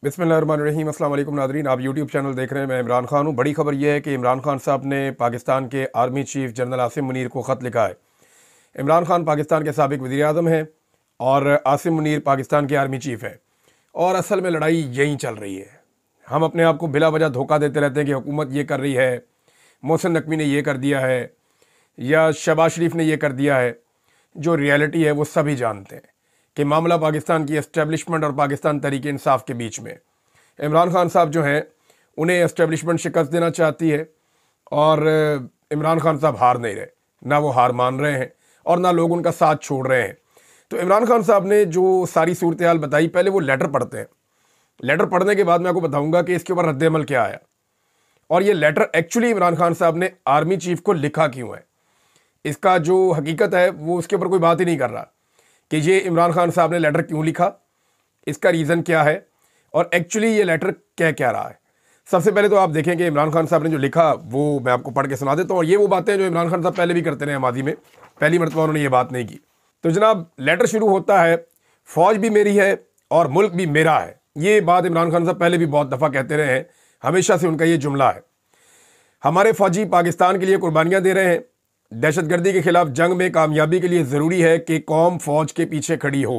बिस्मिल्लाहिर्रहमानिर्रहीम। अस्सलाम वालेकुम नाज़रीन, आप यूट्यूब चैनल देख रहे हैं। मैं इमरान खान हूँ। बड़ी खबर यह है कि इमरान खान साहब ने पाकिस्तान के army chief general Asim Munir को ख़त लिखा है। इमरान खान पाकिस्तान के साबिक़ वज़ीर-ए-आज़म हैं और आसिम मुनीर पाकिस्तान के आर्मी चीफ हैं, और असल में लड़ाई यहीं चल रही है। हम अपने आप को बिला वजह धोखा देते रहते हैं कि हुकूमत ये कर रही है, मोहसिन नकवी ने ये कर दिया है या शहबाज शरीफ ने ये कर दिया है। जो रियलिटी है वो सभी जानते हैं कि मामला पाकिस्तान की एस्टेब्लिशमेंट और पाकिस्तान तहरीक इंसाफ के बीच में। इमरान खान साहब जो हैं उन्हें एस्टेब्लिशमेंट शिकस्त देना चाहती है, और इमरान खान साहब हार नहीं रहे, ना वो हार मान रहे हैं और ना लोग उनका साथ छोड़ रहे हैं। तो इमरान खान साहब ने जो सारी सूरत हाल बताई, पहले वो लेटर पढ़ते हैं। लेटर पढ़ने के बाद मैं आपको बताऊंगा कि इसके ऊपर रद्द-ए-अमल क्या आया, और ये लेटर एक्चुअली इमरान खान साहब ने आर्मी चीफ को लिखा क्यों है। इसका जो हकीकत है वो उसके ऊपर कोई बात ही नहीं कर रहा कि ये इमरान खान साहब ने लेटर क्यों लिखा, इसका रीज़न क्या है और एक्चुअली ये लेटर कह क्या रहा है। सबसे पहले तो आप देखें कि इमरान खान साहब ने जो लिखा वो मैं आपको पढ़ के सुना देता हूँ। और ये वो बातें जो इमरान खान साहब पहले भी करते रहे माजी में, पहली मरतबा उन्होंने ये बात नहीं की। तो जनाब, लेटर शुरू होता है, फ़ौज भी मेरी है और मुल्क भी मेरा है। ये बात इमरान खान साहब पहले भी बहुत दफ़ा कहते रहे हैं, हमेशा से उनका ये जुमला है। हमारे फ़ौजी पाकिस्तान के लिए कुर्बानियाँ दे रहे हैं। दहशतगर्दी के खिलाफ जंग में कामयाबी के लिए ज़रूरी है कि कौम फ़ौज के पीछे खड़ी हो,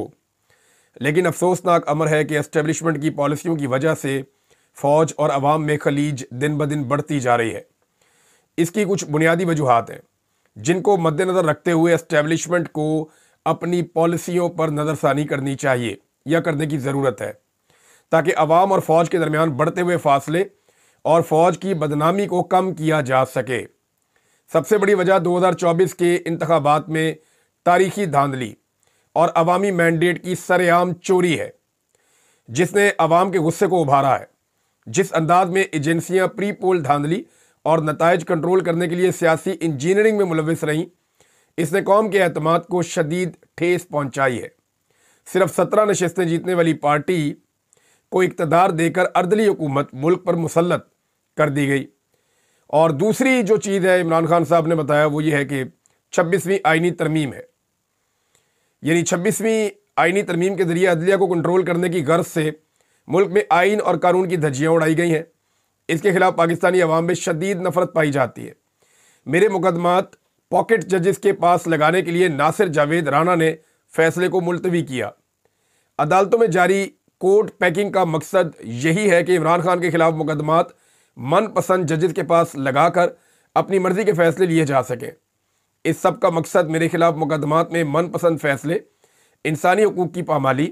लेकिन अफसोसनाक अमर है कि एस्टेब्लिशमेंट की पॉलिसियों की वजह से फ़ौज और अवाम में खलीज दिन ब दिन बढ़ती जा रही है। इसकी कुछ बुनियादी वजूहात हैं जिनको मद्देनज़र रखते हुए एस्टेब्लिशमेंट को अपनी पॉलिसियों पर नज़रसानी करनी चाहिए या करने की ज़रूरत है, ताकि अवाम और फ़ौज के दरमियान बढ़ते हुए फासले और फ़ौज की बदनामी को कम किया जा सके। सबसे बड़ी वजह 2024 के इंतखाबात में तारीखी धांधली और अवामी मैंडेट की सरेआम चोरी है, जिसने अवाम के गुस्से को उभारा है। जिस अंदाज में एजेंसियां प्री पोल धांधली और नताइज कंट्रोल करने के लिए सियासी इंजीनियरिंग में मुलविस रहीं, इसने कौम के एतमाद को शदीद ठेस पहुंचाई है। सिर्फ 17 नशस्तें जीतने वाली पार्टी को इक़्तिदार देकर अर्दली हुकूमत मुल्क पर मुसल्लत कर दी गई। और दूसरी जो चीज़ है इमरान खान साहब ने बताया वो ये है कि 26वीं आइनी तरमीम है, यानी 26वीं आइनी तरमीम के ज़रिए अदलिया को कंट्रोल करने की गर्ज से मुल्क में आइन और कानून की धज्जियाँ उड़ाई गई हैं। इसके खिलाफ पाकिस्तानी अवाम में शदीद नफरत पाई जाती है। मेरे मुकदमात पॉकेट जजेस के पास लगाने के लिए नासिर जावेद राणा ने फैसले को मुलतवी किया। अदालतों में जारी कोर्ट पैकिंग का मकसद यही है कि इमरान खान के खिलाफ मुकदमात मनपसंद जजेस के पास लगाकर अपनी मर्जी के फैसले लिए जा सकें। इस सब का मकसद मेरे खिलाफ मुकदमात में मनपसंद फैसले, इंसानी हुकूक की पामाली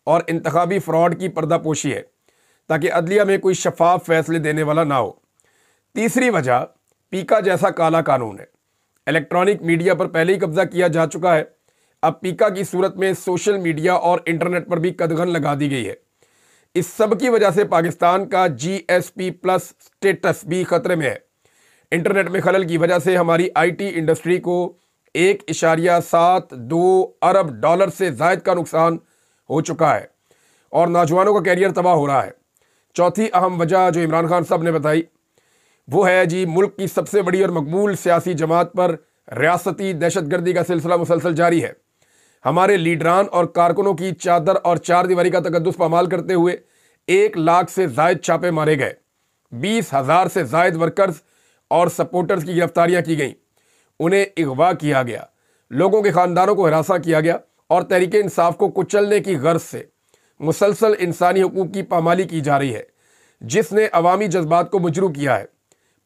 और इंतखाबी फ्रॉड की पर्दापोशी है, ताकि अदलिया में कोई शफाफ फैसले देने वाला ना हो। तीसरी वजह पीका जैसा काला कानून है। इलेक्ट्रॉनिक मीडिया पर पहले ही कब्जा किया जा चुका है, अब पीका की सूरत में सोशल मीडिया और इंटरनेट पर भी कदगन लगा दी गई है। इस सब की वजह से पाकिस्तान का GSP+ स्टेटस भी खतरे में है। इंटरनेट में खलल की वजह से हमारी IT इंडस्ट्री को 1.72 अरब डॉलर से ज़ायद का नुकसान हो चुका है और नौजवानों का कैरियर तबाह हो रहा है। चौथी अहम वजह जो इमरान खान साहब ने बताई वो है जी, मुल्क की सबसे बड़ी और मकबूल सियासी जमात पर रियासती दहशतगर्दी का सिलसिला मुसलसल जारी है। हमारे लीडरान और कारकुनों की चादर और चार दीवारी का तकद्दुस पामाल करते हुए 1 लाख से ज़ायद छापे मारे गए, 20,000 से ज़ायद वर्कर्स और सपोर्टर्स की गिरफ्तारियां की गईं, उन्हें अगवा किया गया, लोगों के ख़ानदानों को हिरासा किया गया और तहरीक इंसाफ को कुचलने की गर्ज से मुसलसल इंसानी हुकूक की पामाली की जा रही है, जिसने अवामी जज्बात को मुजरू किया है।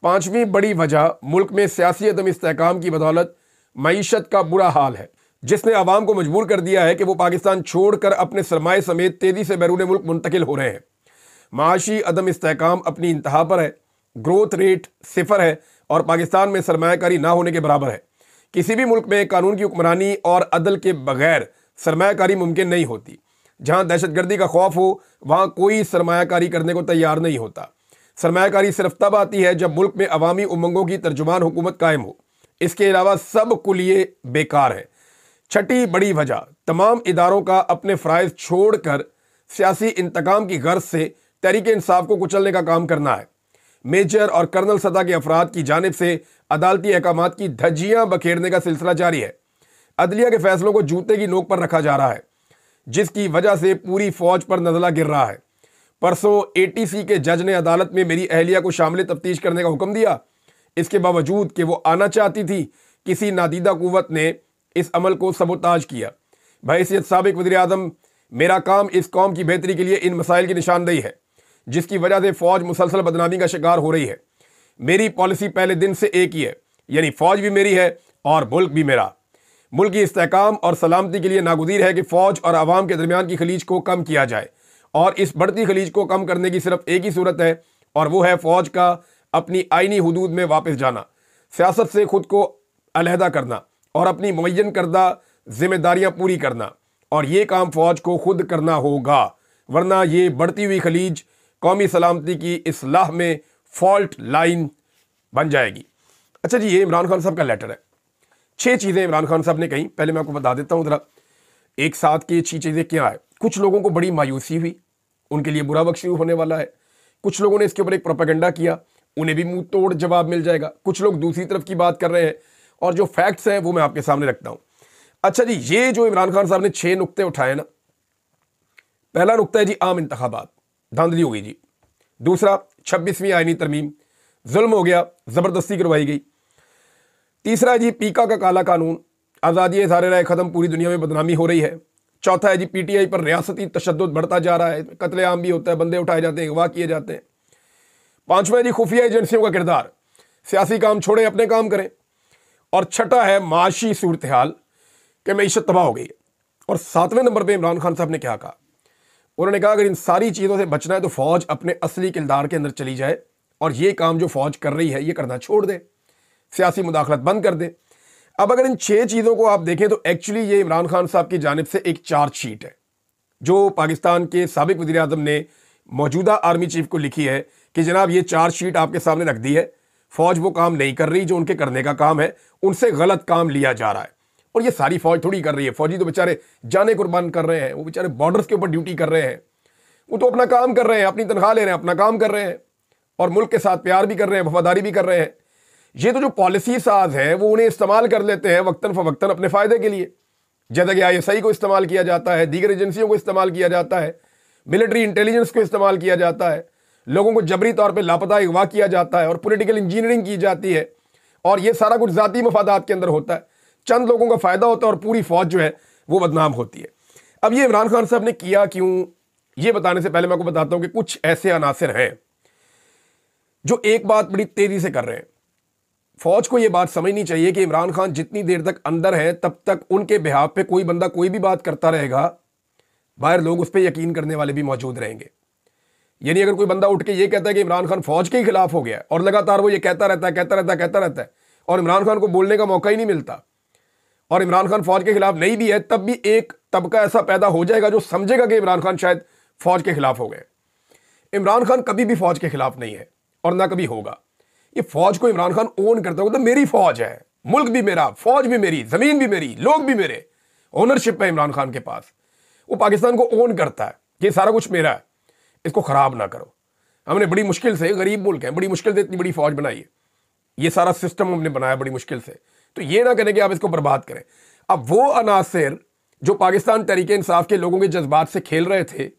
पांचवीं बड़ी वजह मुल्क में सियासी अदम इस्तेहकाम की बदौलत मईशत का बुरा हाल है, जिसने अवाम को मजबूर कर दिया है कि वो पाकिस्तान छोड़कर अपने सरमाए समेत तेज़ी से बैरून मुल्क मुंतकिल हो रहे हैं। माशी अदम इस्तेहकाम अपनी इंतहा पर है, ग्रोथ रेट 0 है और पाकिस्तान में सरमायाकारी ना होने के बराबर है। किसी भी मुल्क में कानून की हुक्मरानी और अदल के बगैर सरमायाकारी मुमकिन नहीं होती। जहाँ दहशतगर्दी का खौफ हो वहाँ कोई सरमायाकारी करने को तैयार नहीं होता। सरमायाकारी सिर्फ तब आती है जब मुल्क में अवामी उमंगों की तर्जुमान हुकूमत कायम हो। इसके अलावा सब कुलिये बेकार है। छठी बड़ी वजह तमाम इदारों का अपने फ़राइज़ छोड़कर सियासी इंतकाम की गर्ज से तहरीक इंसाफ को कुचलने का काम करना है। मेजर और कर्नल सतह के अफराद की जानिब से अदालती अहकामात की धज्जियां बखेरने का सिलसिला जारी है। अदलिया के फैसलों को जूते की नोक पर रखा जा रहा है, जिसकी वजह से पूरी फौज पर नज़ला गिर रहा है। परसों एटीसी के जज ने अदालत में मेरी अहलिया को शामिल तफ्तीश करने का हुक्म दिया। इसके बावजूद कि वो आना चाहती थी, किसी नादीदा कुव्वत ने इस अमल को सबोताज किया। बहैसियत साबिक वज़ीर-ए-आज़म, मेरा काम इस कौम की बेहतरी के लिए इन मसाइल की निशानदेही है जिसकी वजह से फ़ौज मुसलसल बदनामी का शिकार हो रही है। मेरी पॉलिसी पहले दिन से एक ही है, यानी फ़ौज भी मेरी है और मुल्क भी मेरा। मुल्क की इस्तेहकाम और सलामती के लिए नागुज़ीर है कि फ़ौज और आवाम के दरमियान की खलीज को कम किया जाए, और इस बढ़ती खलीज को कम करने की सिर्फ एक ही सूरत है, और वो है फ़ौज का अपनी आइनी हुदूद में वापस जाना, सियासत से खुद को अलहदा करना और अपनी मुअय्यन करदा जिम्मेदारियां पूरी करना। और ये काम फ़ौज को खुद करना होगा, वरना ये बढ़ती हुई खलीज कौमी सलामती की इस्लाह में फॉल्ट लाइन बन जाएगी। अच्छा जी, ये इमरान खान साहब का लेटर है। 6 चीज़ें इमरान खान साहब ने कही, पहले मैं आपको बता देता हूँ ज़रा एक साथ की 6 चीज़ें क्या है। कुछ लोगों को बड़ी मायूसी हुई, उनके लिए बुरा वक्त शुरू होने वाला है। कुछ लोगों ने इसके ऊपर एक प्रोपेगेंडा किया, उन्हें भी मुंह तोड़ जवाब मिल जाएगा। कुछ लोग दूसरी तरफ की बात कर रहे हैं, और जो फैक्ट्स हैं वो मैं आपके सामने रखता हूँ। अच्छा जी, ये जो इमरान खान साहब ने 6 नुक्ते उठाए ना, पहला नुक्ता है जी आम इंतखाबात, धांधली हो गई जी। दूसरा 26वीं आईनी तरमीम, जुल्म हो गया, ज़बरदस्ती करवाई गई। तीसरा है जी पीका का काला कानून, आज़ादी इज़हार राय ख़त्म, पूरी दुनिया में बदनामी हो रही है। चौथा है जी पीटीआई पर रियासती तशद्दुद बढ़ता जा रहा है, कत्लेआम भी होता है, बंदे उठाए जाते हैं, अगवा किए जाते हैं। पांचवा है जी खुफिया एजेंसियों का किरदार, सियासी काम छोड़ें, अपने काम करें। और छठा है माशी सूरत हाल कि मईशत तबाह हो गई है। और 7वें नंबर पर इमरान खान साहब ने क्या कहा, उन्होंने कहा अगर इन सारी चीज़ों से बचना है तो फ़ौज अपने असली किरदार के अंदर चली जाए, और ये काम जो फ़ौज कर रही है ये करना छोड़ दे, सियासी मुदाखलत बंद कर दे। अब अगर इन 6 चीज़ों को आप देखें तो एक्चुअली ये इमरान खान साहब की जानिब से एक चार्जशीट है जो पाकिस्तान के साबिक वज़ीर-ए-आज़म ने मौजूदा आर्मी चीफ को लिखी है कि जनाब ये चार्जशीट आपके सामने रख दी है, फ़ौज वो काम नहीं कर रही जो उनके करने का काम है, उनसे गलत काम लिया जा रहा है। और ये सारी फ़ौज थोड़ी कर रही है, फ़ौजी तो बेचारे जाने कुर्बान कर रहे हैं, वो बेचारे बॉर्डर्स के ऊपर ड्यूटी कर रहे हैं, वो तो अपना काम कर रहे हैं, अपनी तनख्वाह ले रहे हैं, अपना काम कर रहे हैं, और मुल्क के साथ प्यार भी कर रहे हैं, वफादारी भी कर रहे हैं। ये तो जो पॉलिसी साज है वो उन्हें इस्तेमाल कर लेते हैं वक्तन फ़वक्तन अपने फ़ायदे के लिए, जैसा कि ISI को इस्तेमाल किया जाता है, दीगर एजेंसियों को इस्तेमाल किया जाता है, मिलिट्री इंटेलिजेंस को इस्तेमाल किया जाता है, लोगों को जबरी तौर पर लापता अगवा किया जाता है, और पॉलिटिकल इंजीनियरिंग की जाती है, और ये सारा कुछ ज़ाती मफादात के अंदर होता है, चंद लोगों का फ़ायदा होता है और पूरी फ़ौज जो है वो बदनाम होती है। अब ये इमरान खान साहब ने किया क्यों, ये बताने से पहले मैं आपको बताता हूँ कि कुछ ऐसे अनासर हैं जो एक बात बड़ी तेज़ी से कर रहे हैं। फ़ौज को ये बात समझनी चाहिए कि इमरान खान जितनी देर तक अंदर है तब तक उनके बिहाफ पे कोई बंदा कोई भी बात करता रहेगा, बाहर लोग उस पर यकीन करने वाले भी मौजूद रहेंगे। यानी अगर कोई बंदा उठ के ये कहता है कि इमरान खान फ़ौज के ही खिलाफ हो गया और लगातार वो ये कहता रहता है और इमरान खान को बोलने का मौका ही नहीं मिलता, और इमरान खान फ़ौज के खिलाफ नहीं भी है, तब भी एक तबका ऐसा पैदा हो जाएगा जो समझेगा कि इमरान खान शायद फ़ौज के खिलाफ हो गए। इमरान खान कभी भी फ़ौज के खिलाफ नहीं है और ना कभी होगा। ये फ़ौज को इमरान खान ओन करता होगा, तो मेरी फ़ौज है, मुल्क भी मेरा, फ़ौज भी मेरी, ज़मीन भी मेरी, लोग भी मेरे, ओनरशिप है इमरान खान के पास। वो पाकिस्तान को ओन करता है, ये सारा कुछ मेरा है, इसको ख़राब ना करो। हमने बड़ी मुश्किल से, गरीब मुल्क है, बड़ी मुश्किल से इतनी बड़ी फ़ौज बनाई है, ये सारा सिस्टम हमने बनाया बड़ी मुश्किल से, तो ये ना करें कि आप इसको बर्बाद करें। अब वो अनासर जो पाकिस्तान तहरीक इंसाफ के लोगों के जज्बात से खेल रहे थे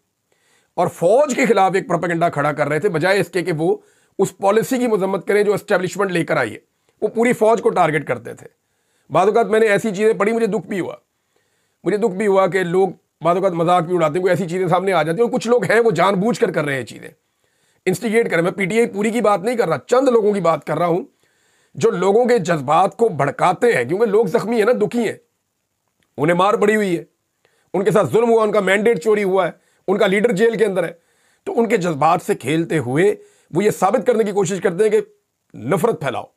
और फ़ौज के खिलाफ एक प्रोपेगेंडा खड़ा कर रहे थे, बजाय इसके कि वो उस पॉलिसी की मजम्मत करें जो एस्टेब्लिशमेंट लेकर आई है, वो पूरी फ़ौज को टारगेट करते थे। बाद औक़ात मैंने ऐसी चीज़ें पढ़ी, मुझे दुख भी हुआ कि लोग बाद औक़ात मजाक भी उड़ाते हैं, कोई ऐसी चीज़ें सामने आ जाती हैं, और कुछ लोग हैं वो जानबूझ कर रहे हैं चीज़ें, इंस्टिगेट कर रहे हैं। मैं PTI पूरी की बात नहीं कर रहा, चंद लोगों की बात कर रहा हूँ जो लोगों के जज्बात को भड़काते हैं, क्योंकि लोग जख्मी है ना, दुखी हैं, उन्हें मार पड़ी हुई है, उनके साथ जुल्म हुआ, उनका मैंडेट चोरी हुआ है, उनका लीडर जेल के अंदर है, तो उनके जज्बात से खेलते हुए वो ये साबित करने की कोशिश करते हैं कि नफरत फैलाओ।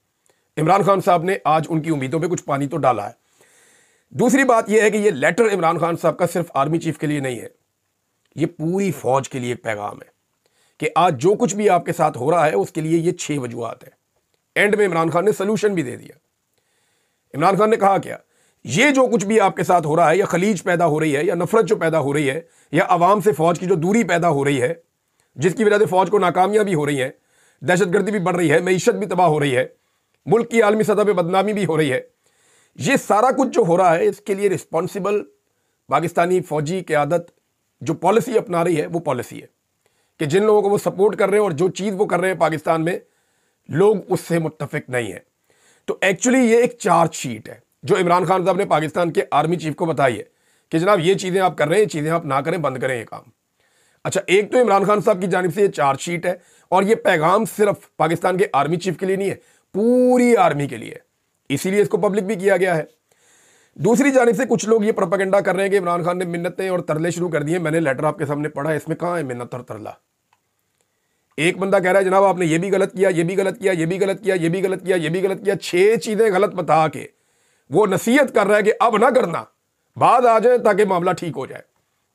इमरान खान साहब ने आज उनकी उम्मीदों पे कुछ पानी तो डाला है। दूसरी बात यह है कि ये लेटर इमरान खान साहब का सिर्फ आर्मी चीफ के लिए नहीं है, ये पूरी फ़ौज के लिए एक पैगाम है कि आज जो कुछ भी आपके साथ हो रहा है उसके लिए ये 6 वजूहात है। एंड में इमरान खान ने सोल्यूशन भी दे दिया। इमरान खान ने कहा क्या, ये जो कुछ भी आपके साथ हो रहा है, या खलीज पैदा हो रही है, या नफरत जो पैदा हो रही है, या अवाम से फ़ौज की जो दूरी पैदा हो रही है, जिसकी वजह से फ़ौज को नाकामियाँ भी हो रही हैं, दहशतगर्दी भी बढ़ रही है, मईशत भी तबाह हो रही है, मुल्क की आलमी सतह पर बदनामी भी हो रही है, ये सारा कुछ जो हो रहा है इसके लिए रिस्पॉन्सिबल पाकिस्तानी फ़ौजी क़यादत जो पॉलिसी अपना रही है वो पॉलिसी है कि जिन लोगों को वो सपोर्ट कर रहे हैं और जो चीज़ वो कर रहे हैं पाकिस्तान में, लोग उससे मुत्तफिक नहीं है। तो एक्चुअली ये एक चार्जशीट है जो इमरान खान साहब ने पाकिस्तान के आर्मी चीफ को बताई है कि जनाब ये चीज़ें आप कर रहे हैं, ये चीज़ें आप ना करें, बंद करें ये काम। अच्छा, एक तो इमरान खान साहब की जानिब से ये चार्जशीट है और ये पैगाम सिर्फ पाकिस्तान के आर्मी चीफ के लिए नहीं है, पूरी आर्मी के लिए, इसीलिए इसको पब्लिक भी किया गया है। दूसरी जानिब से कुछ लोग ये प्रोपेगेंडा कर रहे हैं कि इमरान खान ने मिन्नतें और तरले शुरू कर दिए। मैंने लेटर आपके सामने पढ़ा है, इसमें कहाँ है मिन्नत और तरला? एक बंदा कह रहा है जनाब आपने ये भी गलत किया, ये भी गलत किया, ये भी गलत किया, ये भी गलत किया, ये भी गलत किया, 6 चीजें गलत बता के वो नसीहत कर रहा है कि अब ना करना, बाद आ जाए ताकि मामला ठीक हो जाए।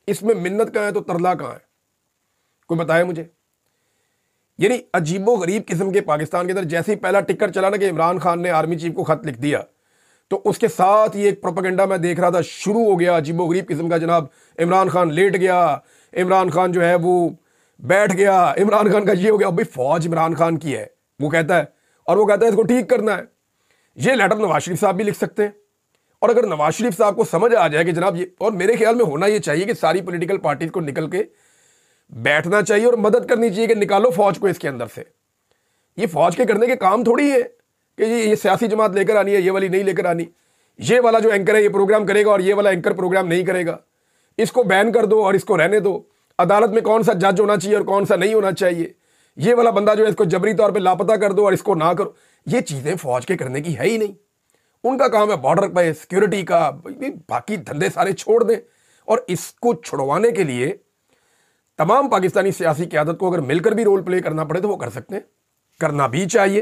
इसमें मिन्नत कहाँ है तो तरला कहाँ है? कोई बताए मुझे। यानी अजीबो गरीब किस्म के पाकिस्तान के अंदर जैसे ही पहला टिक्कर चला ना कि इमरान खान ने आर्मी चीफ को खत लिख दिया, तो उसके साथ ही एक प्रोपेगेंडा मैं देख रहा था शुरू हो गया अजीबो गरीब किस्म का। जनाब इमरान खान लेट गया, इमरान खान जो है वो बैठ गया, इमरान खान का ये हो गया। भाई फौज इमरान खान की है, वो कहता है, और वो कहता है इसको ठीक करना है। ये लेटर नवाज शरीफ साहब भी लिख सकते हैं। और अगर नवाज शरीफ साहब को समझ आ जाए कि जनाब ये, और मेरे ख्याल में होना ये चाहिए कि सारी पॉलिटिकल पार्टीज को निकल के बैठना चाहिए और मदद करनी चाहिए कि निकालो फौज को इसके अंदर से। ये फौज के करने के काम थोड़ी है कि ये सियासी जमात लेकर आनी है, ये वाली नहीं लेकर आनी, ये वाला जो एंकर है ये प्रोग्राम करेगा और ये वाला एंकर प्रोग्राम नहीं करेगा, इसको बैन कर दो और इसको रहने दो। अदालत में कौन सा जज होना चाहिए और कौन सा नहीं होना चाहिए, ये वाला बंदा जो है इसको जबरी तौर पे लापता कर दो और इसको ना करो। ये चीज़ें फौज के करने की है ही नहीं। उनका काम है बॉर्डर पे सिक्योरिटी का, बाकी धंधे सारे छोड़ दें। और इसको छुड़वाने के लिए तमाम पाकिस्तानी सियासी क़यादत को अगर मिलकर भी रोल प्ले करना पड़े तो वो कर सकते हैं, करना भी चाहिए,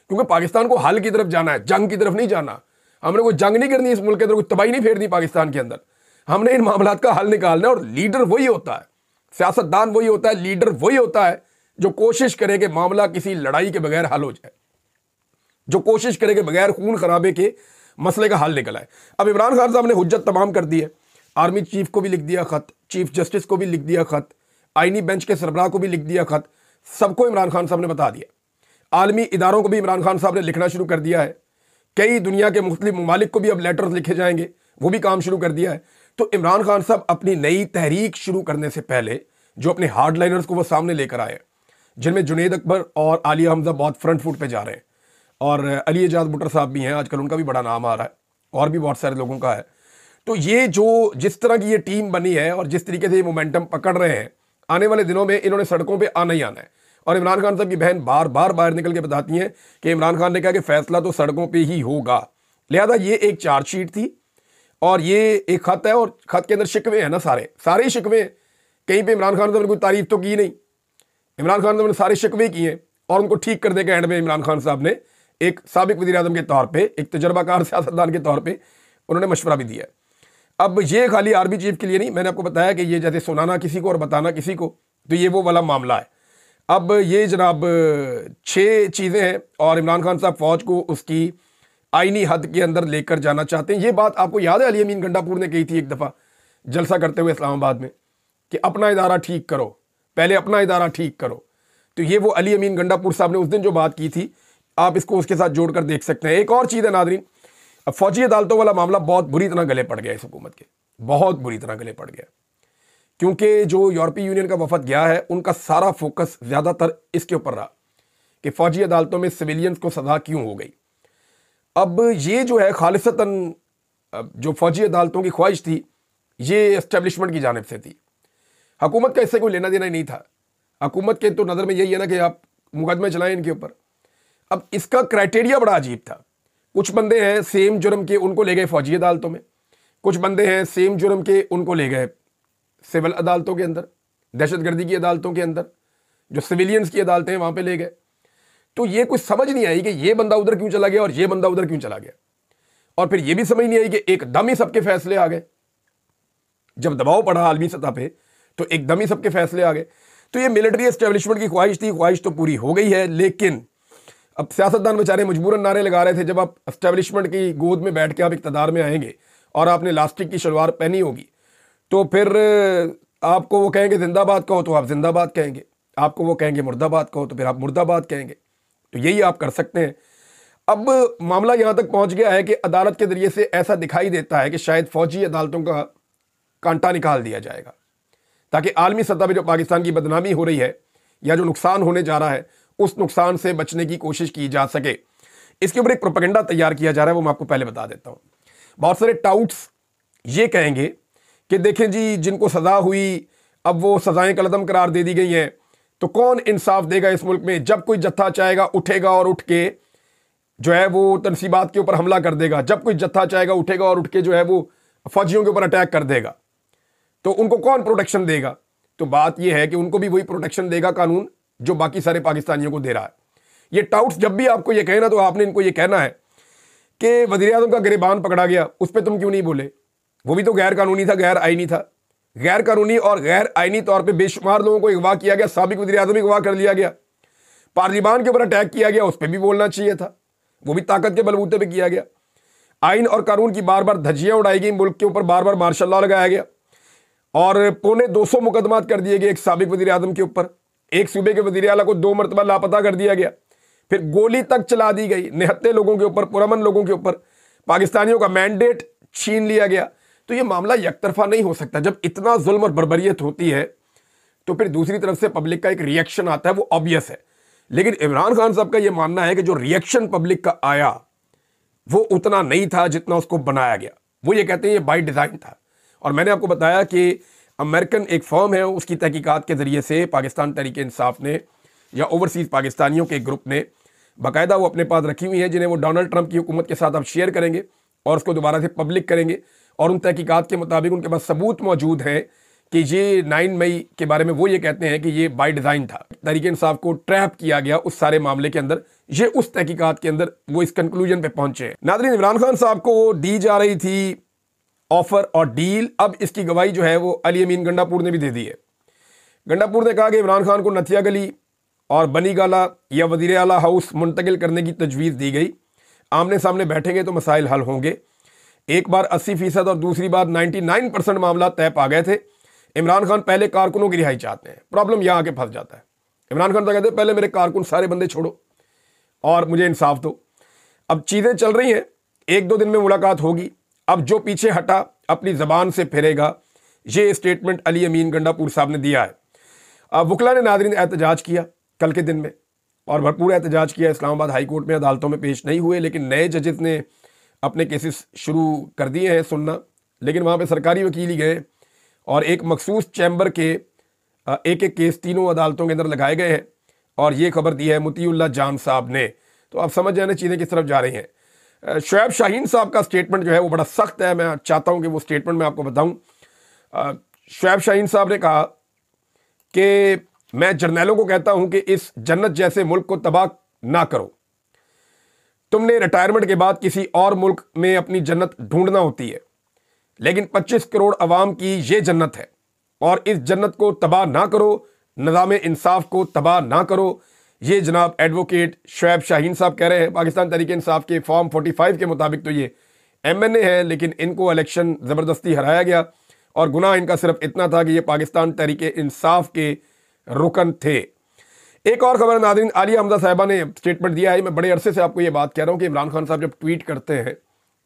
क्योंकि पाकिस्तान को हल की तरफ जाना है, जंग की तरफ नहीं जाना। हमने कोई जंग नहीं करनी इस मुल्क के अंदर, कोई तबाही नहीं फेरनी पाकिस्तान के अंदर। हमने इन मामलात का हल निकालना है और लीडर वही होता है, सियासतदान वही होता है, लीडर वही होता है जो कोशिश करे कि मामला किसी लड़ाई के बगैर हल हो जाए, जो कोशिश करे कि बगैर खून खराबे के मसले का हल निकल आए। अब इमरान खान साहब ने हुज्जत तमाम कर दी है, आर्मी चीफ को भी लिख दिया खत, चीफ जस्टिस को भी लिख दिया खत, आईनी बेंच के सरबराह को भी लिख दिया खत, सबको इमरान खान साहब ने बता दिया। आलमी इदारों को भी इमरान खान साहब ने लिखना शुरू कर दिया है। कई दुनिया के मुख्तलिफ ममालिक को भी अब लेटर्स लिखे जाएंगे, वो भी काम शुरू कर दिया है। तो इमरान खान साहब अपनी नई तहरीक शुरू करने से पहले जो अपने हार्ड लाइनर्स को वो सामने लेकर आए, जिनमें जुनैद अकबर और आलिया हमजा बहुत फ्रंट फुट पे जा रहे हैं, और अली एजाज भुट्टर साहब भी हैं, आजकल उनका भी बड़ा नाम आ रहा है, और भी बहुत सारे लोगों का है। तो ये जो जिस तरह की ये टीम बनी है और जिस तरीके से ये मोमेंटम पकड़ रहे हैं, आने वाले दिनों में इन्होंने सड़कों पे आना ही आना है। और इमरान खान साहब की बहन बार बार बाहर निकल के बताती हैं कि इमरान खान ने कहा कि फैसला तो सड़कों पे ही होगा। लिहाजा ये एक चार्जशीट थी और ये एक खत है, और खत के अंदर शिकवे हैं ना, सारे ही शिकवे हैं। कहीं पे इमरान खान साहब ने कोई तारीफ तो की नहीं, इमरान खान साहब ने सारे शिकवे किए और उनको ठीक करने के एंड में इमरान खान साहब ने एक साबिक वज़ीर-ए-आज़म के तौर पे, एक तजर्बाकार सियासतदान के तौर पे उन्होंने मशवरा भी दिया है। अब ये खाली आर्मी चीफ के लिए नहीं, मैंने आपको बताया कि ये जैसे सुनाना किसी को और बताना किसी को, तो ये वो वाला मामला है। अब ये जनाब 6 चीज़ें हैं और इमरान खान साहब फौज को उसकी आईनी हद के अंदर लेकर जाना चाहते हैं। ये बात आपको याद है अली अमीन गंडापुर ने कही थी एक दफ़ा जलसा करते हुए इस्लामाबाद में कि अपना इदारा ठीक करो, पहले अपना इदारा ठीक करो। तो ये वो अली अमीन गंडापुर साहब ने उस दिन जो बात की थी, आप इसको उसके साथ जोड़कर देख सकते हैं। एक और चीज़ है नादरीन, अब फौजी अदालतों वाला मामला बहुत बुरी तरह गले पड़ गया इस हुकूमत के, बहुत बुरी तरह गले पड़ गया, क्योंकि जो यूरोपीय यूनियन का वफद गया है उनका सारा फोकस ज़्यादातर इसके ऊपर रहा कि फ़ौजी अदालतों में सिविलियंस को सज़ा क्यों हो गई। अब ये जो है खालिसतन जो फ़ौजी अदालतों की ख्वाहिश थी, ये एस्टेब्लिशमेंट की जानिब से थी, हुकूमत का इससे कोई लेना देना ही नहीं था। हुकूमत के तो नज़र में यही है ना कि आप मुकदमे चलाएं इनके ऊपर। अब इसका क्राइटेरिया बड़ा अजीब था। कुछ बंदे हैं सेम जुर्म के, उनको ले गए फ़ौजी अदालतों में, कुछ बंदे हैं सेम जुर्म के, उनको ले गए सिविल अदालतों के अंदर, दहशतगर्दी की अदालतों के अंदर, जो सिविलियंस की अदालतें हैं वहाँ पे ले गए। तो ये कुछ समझ नहीं आई कि ये बंदा उधर क्यों चला गया और ये बंदा उधर क्यों चला गया। और फिर ये भी समझ नहीं आई कि एकदम ही सबके फैसले आ गए, जब दबाव पड़ा आलमी सतह पे तो एकदम ही सबके फैसले आ गए। तो ये मिलिट्री एस्टेब्लिशमेंट की ख्वाहिश थी, ख्वाहिश तो पूरी हो गई है, लेकिन अब सियासतदान बेचारे मजबूरन नारे लगा रहे थे, जब आप एस्टेब्लिशमेंट की गोद में बैठ के आप इक़्तिदार में आएंगे और आपने लास्टिक की शलवार पहनी होगी, तो फिर आपको वो कहेंगे जिंदाबाद कहो तो आप जिंदाबाद कहेंगे, आपको वो कहेंगे मुर्दाबाद कहो तो फिर आप मुर्दाबाद कहेंगे। तो यही आप कर सकते हैं। अब मामला यहाँ तक पहुँच गया है कि अदालत के ज़रिए से ऐसा दिखाई देता है कि शायद फ़ौजी अदालतों का कांटा निकाल दिया जाएगा, ताकि आलमी सतह पर जो पाकिस्तान की बदनामी हो रही है या जो नुकसान होने जा रहा है उस नुकसान से बचने की कोशिश की जा सके। इसके ऊपर एक प्रोपेगेंडा तैयार किया जा रहा है, वो मैं आपको पहले बता देता हूं। बहुत सारे टाउट्स ये कहेंगे कि देखें जी, जिनको सजा हुई अब वो सजाएं कलदम करार दे दी गई हैं, तो कौन इंसाफ देगा इस मुल्क में? जब कोई जत्था चाहेगा उठेगा और उठ के जो है वो तनसीबात के ऊपर हमला कर देगा, जब कोई जत्था चाहेगा उठेगा और उठ के जो है वो फौजियों के ऊपर अटैक कर देगा, तो उनको कौन प्रोटेक्शन देगा? तो बात यह है कि उनको भी वही प्रोटेक्शन देगा कानून जो बाकी सारे पाकिस्तानियों को दे रहा है। ये टाउट्स जब भी आपको ये कहना, तो आपने इनको ये कहना है कि वज़ीर-ए-आज़म का गिरबान पकड़ा गया, उस पर तुम क्यों नहीं बोले? वो भी तो गैर कानूनी था, गैर आईनी था। गैर कानूनी और गैर आईनी तौर पे बेशुमार लोगों को अगवा किया गया, साबिक वज़ीर-ए-आज़म अगवा कर लिया गया, पार्लियामान के ऊपर अटैक किया गया, उस पर भी बोलना चाहिए था, वो भी ताकत के बलबूते पे किया गया। आइन और कानून की बार बार धज्जियां उड़ाई गई, मुल्क के ऊपर बार बार मार्शल लॉ लगाया गया और पौने 200 मुकदमात कर दिए गए एक साबिक वज़ीर-ए-आज़म के ऊपर। एक सूबे के वज़ीर आला को 2 मरतबा लापता कर दिया गया, फिर गोली तक चला दी गई निहत्ते लोगों के ऊपर, पुरअमन लोगों के ऊपर। पाकिस्तानियों का मैंडेट छीन लिया गया। तो ये मामला यकतरफा नहीं हो सकता। जब इतना जुल्म और बर्बरियत होती है तो फिर दूसरी तरफ से पब्लिक का एक रिएक्शन आता है, वो ऑब्वियस है। लेकिन इमरान खान साहब का ये मानना है कि जो रिएक्शन पब्लिक का आया वो उतना नहीं था जितना उसको बनाया गया। वो ये कहते हैं ये बाय डिज़ाइन था। और मैंने आपको बताया कि अमेरिकन एक फर्म है, उसकी तहकीकात के ज़रिए से पाकिस्तान तहरीक-ए-इंसाफ ने या ओवरसीज़ पाकिस्तानियों के ग्रुप ने बाकायदा वो अपने पास रखी हुई हैं, जिन्हें वो डोनाल्ड ट्रंप की हुकूमत के साथ अब शेयर करेंगे और उसको दोबारा से पब्लिक करेंगे। और उन तहकीकात के मुताबिक उनके पास सबूत मौजूद हैं कि ये 9 मई के बारे में वो ये कहते हैं कि ये बाय डिज़ाइन था, तहरीक-ए-इंसाफ को ट्रैप किया गया उस सारे मामले के अंदर। ये उस तहकीकात के अंदर वो इस कंक्लूजन पे पहुंचे हैं। नाज़रीन, इमरान खान साहब को दी जा रही थी ऑफर और डील, अब इसकी गवाही जो है वो अली अमीन गंडापुर ने भी दे दी है। गंडापुर ने कहा कि इमरान खान को नथिया गली और बनी गाला या वज़ीर आला हाउस मुंतकिल करने की तजवीज़ दी गई। आमने सामने बैठेंगे तो मसाइल हल होंगे। एक बार 80% और दूसरी बार 99% मामला तय पा गए थे। इमरान खान पहले कारकुनों की रिहाई चाहते हैं। प्रॉब्लम यहाँ आके फंस जाता है। इमरान खान तो कहते हैं पहले मेरे कारकुन सारे बंदे छोड़ो और मुझे इंसाफ दो। अब चीज़ें चल रही हैं, 1-2 दिन में मुलाकात होगी। अब जो पीछे हटा अपनी ज़बान से फिरेगा, ये स्टेटमेंट अली अमीन गंडापुर साहब ने दिया है। अब वकला ने नाज़रीन एहतजाज किया कल के दिन में और भरपूर एहतजाज किया। इस्लामाबाद हाई कोर्ट में अदालतों में पेश नहीं हुए, लेकिन नए जजेस ने अपने केसेस शुरू कर दिए हैं सुनना। लेकिन वहाँ पे सरकारी वकील ही गए और एक मखसूस चैम्बर के एक एक केस तीनों अदालतों के अंदर लगाए गए हैं। और ये खबर दी है मुतीउल्लाह जान साहब ने। तो आप समझ जाने चीज़ें किस तरफ जा रही हैं। शुएब शाहीन साहब का स्टेटमेंट जो है वो बड़ा सख्त है। मैं चाहता हूँ कि वो स्टेटमेंट मैं आपको बताऊँ। शुएब शाहीन साहब ने कहा कि मैं जर्नैलों को कहता हूँ कि इस जन्नत जैसे मुल्क को तबाह ना करो। तुमने रिटायरमेंट के बाद किसी और मुल्क में अपनी जन्नत ढूंढना होती है, लेकिन 25 करोड़ अवाम की ये जन्नत है और इस जन्नत को तबाह ना करो, निज़ाम इंसाफ को तबाह ना करो। ये जनाब एडवोकेट शुएब शाहीन साहब कह रहे हैं। पाकिस्तान तहरीक-ए-इंसाफ के फॉर्म 45 के मुताबिक तो ये MNA है, लेकिन इनको इलेक्शन ज़बरदस्ती हराया गया और गुनाह इनका सिर्फ इतना था कि ये पाकिस्तान तहरीक-ए-इंसाफ के रुकन थे। एक और खबर नाज़रीन, आलिया हमजा साहिबा ने स्टेटमेंट दिया है। मैं बड़े अरसे से आपको ये बात कह रहा हूँ कि इमरान खान साहब जब ट्वीट करते हैं,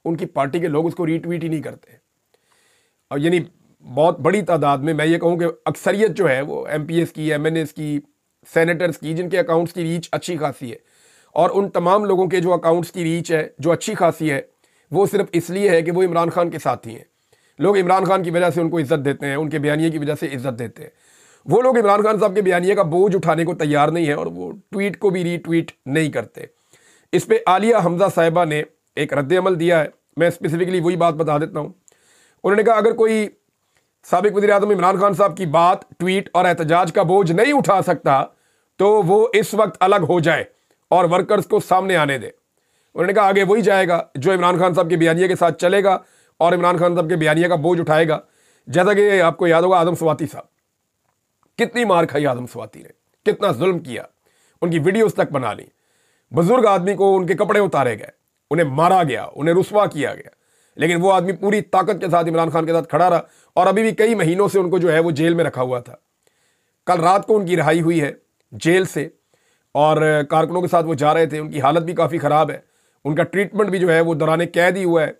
उनकी पार्टी के लोग उसको रीट्वीट ही नहीं करते। और यानी बहुत बड़ी तादाद में, मैं ये कहूँ कि अक्सरियत जो है वो MPs की, MNAs की, सेनेटर्स की, जिनके अकाउंट्स की रीच अच्छी खासी है, और उन तमाम लोगों के जो अकाउंट्स की रीच है जो अच्छी खासी है, वो सिर्फ इसलिए है कि वो इमरान खान के साथी हैं। लोग इमरान खान की वजह से उनको इज़्ज़त देते हैं, उनके बयानिए की वजह से इज़्ज़त देते हैं। वो लोग इमरान खान साहब के बयानिए का बोझ उठाने को तैयार नहीं है और वो ट्वीट को भी रीट्वीट नहीं करते। इस पर आलिया हमजा साहिबा ने एक रद्द-ए-अमल दिया है। मैं स्पेसिफिकली वही बात बता देता हूँ। उन्होंने कहा अगर कोई साबिक वज़ीर-ए-आज़म इमरान खान साहब की बात, ट्वीट और एहतजाज का बोझ नहीं उठा सकता तो वो इस वक्त अलग हो जाए और वर्कर्स को सामने आने दे। उन्होंने कहा आगे वही जाएगा जो इमरान खान साहब के बयानिए के साथ चलेगा और इमरान खान साहब के बयानिए का बोझ उठाएगा। जैसा कि आपको याद होगा, आदम स्वाति साहब, कितनी मार खाई आदम स्वाति ने, कितना जुल्म किया, उनकी वीडियोस तक बना ली। बुजुर्ग आदमी को उनके कपड़े उतारे गए, उन्हें मारा गया, उन्हें रुस्वा किया गया, लेकिन वो आदमी पूरी ताकत के साथ इमरान खान के साथ खड़ा रहा और अभी भी कई महीनों से उनको जो है वो जेल में रखा हुआ था। कल रात को उनकी रिहाई हुई है जेल से और कारकुनों के साथ वो जा रहे थे। उनकी हालत भी काफ़ी ख़राब है, उनका ट्रीटमेंट भी जो है वो दौरान कैद ही हुआ है।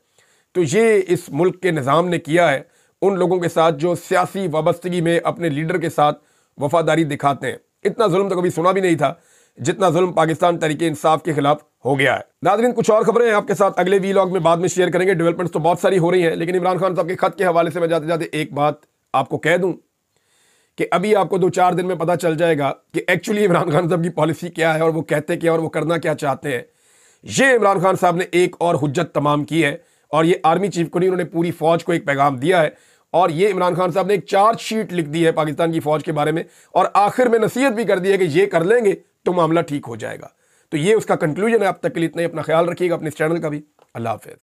तो ये इस मुल्क के निज़ाम ने किया है उन लोगों के साथ जो सियासी वाबस्तगी में अपने लीडर के साथ वफादारी दिखाते हैं। इतना जुल्म तो कभी सुना भी नहीं था जितना जुल्म पाकिस्तान तहरीके इंसाफ के खिलाफ हो गया है। नाज़रीन, कुछ और खबरें हैं आपके साथ अगले वीलॉग में बाद में शेयर करेंगे। डेवलपमेंट्स तो बहुत सारी हो रही हैं, लेकिन इमरान खान साहब के खत के हवाले से मैं जाते जाते एक बात आपको कह दूं कि अभी आपको 2-4 दिन में पता चल जाएगा कि एक्चुअली इमरान खान साहब की पॉलिसी क्या है और वो कहते क्या और वो करना क्या चाहते हैं। ये इमरान खान साहब ने एक और हुज्जत तमाम की है और ये आर्मी चीफ को नहीं, उन्होंने पूरी फौज को एक पैगाम दिया है और ये इमरान खान साहब ने एक चार्जशीट लिख दी है पाकिस्तान की फौज के बारे में और आखिर में नसीहत भी कर दी है कि ये कर लेंगे तो मामला ठीक हो जाएगा। तो ये उसका कंक्लूजन है। अब तक के लिए इतना ही। अपना ख्याल रखिएगा, अपने इस चैनल का भी। अल्लाह हाफिज़।